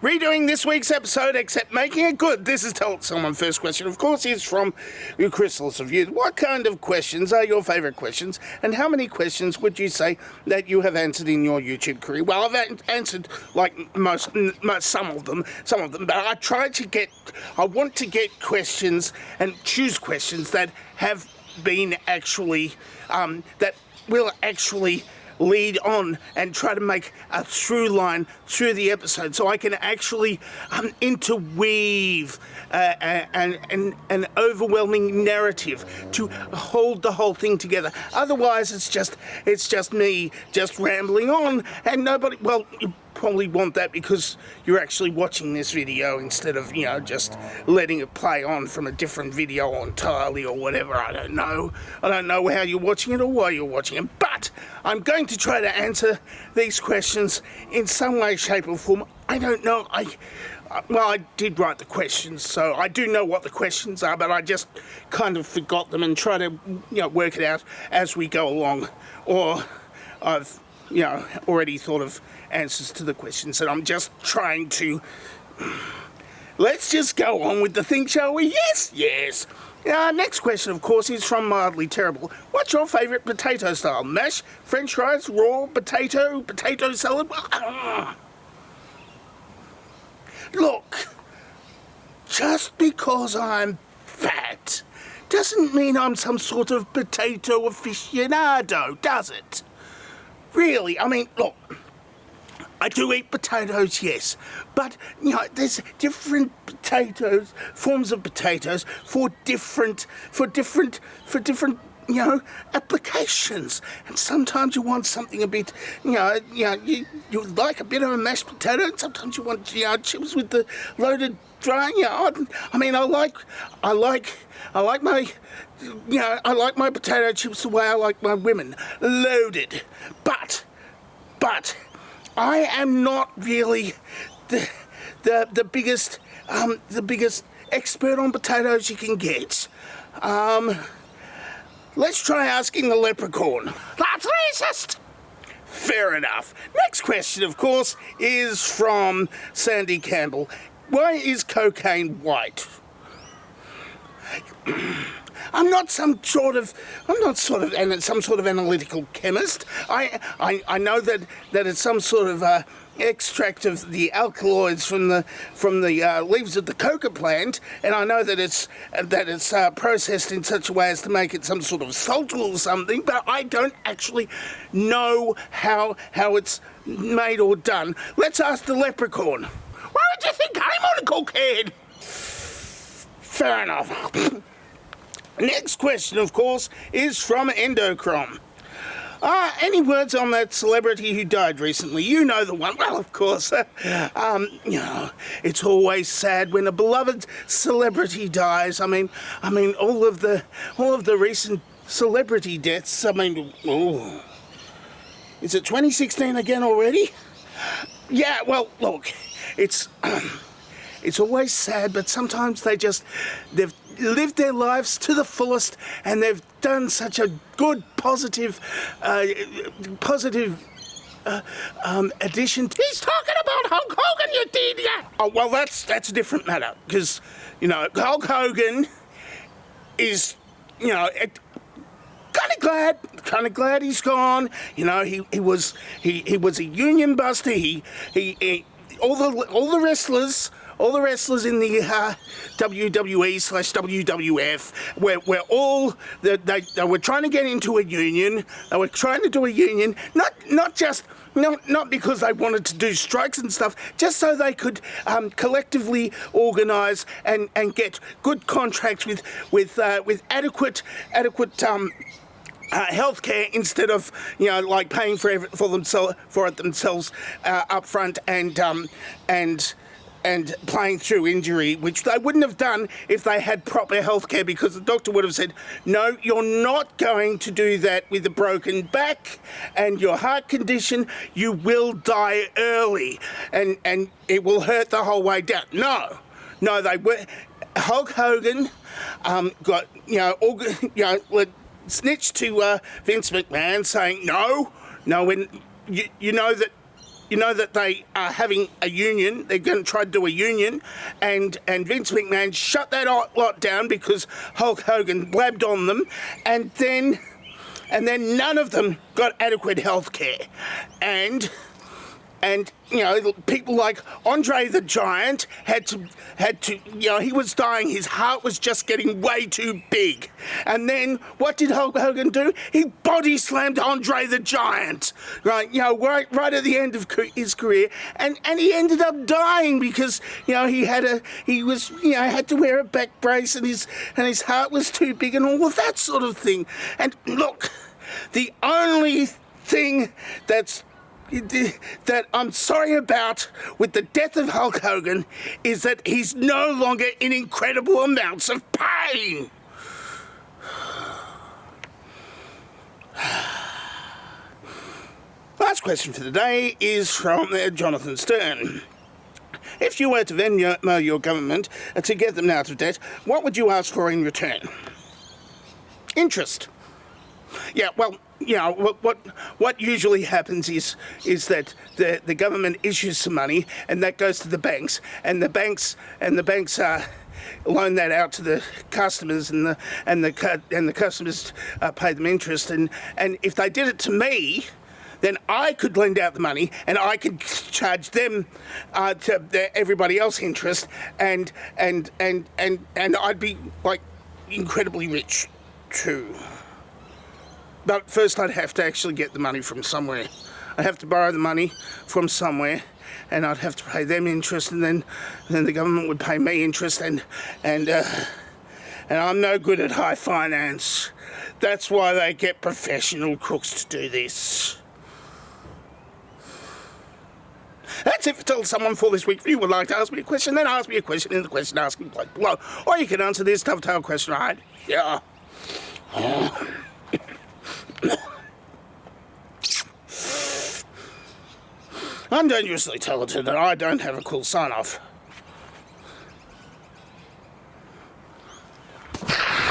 Redoing this week's episode, except making it good. This is Tell Someone First question. Of course, is from Chrysalis of Youth. What kind of questions are your favourite questions? And how many questions would you say that you have answered in your YouTube career? Well, I've answered like some of them, but I want to get questions and choose questions that have been actually, that will actually lead on and try to make a through line through the episode, so I can actually interweave an overwhelming narrative to hold the whole thing together. Otherwise, it's just me just rambling on, and nobody. Well, you probably want that because you're actually watching this video instead of just letting it play on from a different video entirely or whatever. I don't know how you're watching it or why you're watching it, but I'm going to try to answer these questions in some way, shape or form. I don't know. I did write the questions, so I do know what the questions are, but I just kind of forgot them and try to work it out as we go along, or I've already thought of answers to the questions, and I'm just trying to. Let's just go on with the thing, shall we? Yes. Next question, of course, is from Mildly Terrible. What's your favourite potato style? Mash, French fries, raw, potato salad? Look, just because I'm fat doesn't mean I'm some sort of potato aficionado, does it? Really, I mean, look, I do eat potatoes, yes, but there's different forms of potatoes for different applications. And sometimes you want something a bit, you like a bit of a mashed potato, and sometimes you want chips with the loaded dry. I mean, I like my potato chips the way I like my women, loaded. But I am not really the biggest expert on potatoes you can get. Let's try asking the leprechaun. That's racist! Fair enough. Next question, of course, is from Sandy Campbell. Why is cocaine white? I'm not some sort of analytical chemist. I know that it's some sort of extract of the alkaloids from the leaves of the coca plant, and I know that it's processed in such a way as to make it some sort of salt or something. But I don't actually know how it's made or done. Let's ask the leprechaun. Why would you think I'm on cocaine? Fair enough. Next question, of course, is from Endocrom. Any words on that celebrity who died recently? You know the one. Well, of course. It's always sad when a beloved celebrity dies. I mean, all of the recent celebrity deaths. I mean, is it 2016 again already? Yeah. Well, look, it's always sad, but sometimes they've lived their lives to the fullest, and they've done such a good, positive addition. He's talking about Hulk Hogan, you idiot! Oh, well, that's a different matter, because, Hulk Hogan is, kind of glad he's gone. He was a union buster. He all the wrestlers in the WWE/WWF were all they were trying to get into a union. They were trying to do a union, not because they wanted to do strikes and stuff, just so they could collectively organise and get good contracts with adequate healthcare, instead of like paying for it themselves up front and playing through injury, which they wouldn't have done if they had proper healthcare, because the doctor would have said, no, you're not going to do that with a broken back and your heart condition. You will die early, and it will hurt the whole way down. No, they were. Hulk Hogan got snitched to Vince McMahon, saying no, when you know that you know that they are having a union. They're going to try to do a union, and Vince McMahon shut that lot down because Hulk Hogan blabbed on them, and then none of them got adequate health care. And you know, people like Andre the Giant had to, you know, he was dying. His heart was just getting way too big. And then what did Hulk Hogan do? He body slammed Andre the Giant, right? You know, right at the end of his career, and he ended up dying because, you know, he had to wear a back brace, and his heart was too big, and all of that sort of thing. And look, the only thing that I'm sorry about with the death of Hulk Hogan is that he's no longer in incredible amounts of pain. Last question for the day is from Jonathan Stern. If you were to Venmo your government to get them out of debt, what would you ask for in return? Interest. Yeah, well, you know, what usually happens is that the government issues some money, and that goes to the banks, and the banks loan that out to the customers, and the customers pay them interest, and if they did it to me, then I could lend out the money, and I could charge them everybody else interest, and I'd be like incredibly rich too. But first I'd have to actually get the money from somewhere. I'd have to borrow the money from somewhere, and I'd have to pay them interest, and then the government would pay me interest, and I'm no good at high finance. That's why they get professional crooks to do this. That's it for Tell Someone for this week. If you would like to ask me a question, then ask me a question in the question asking bloke below. Or you can answer this tough tail question right here. I'm dangerously talented, and I don't have a cool sign-off.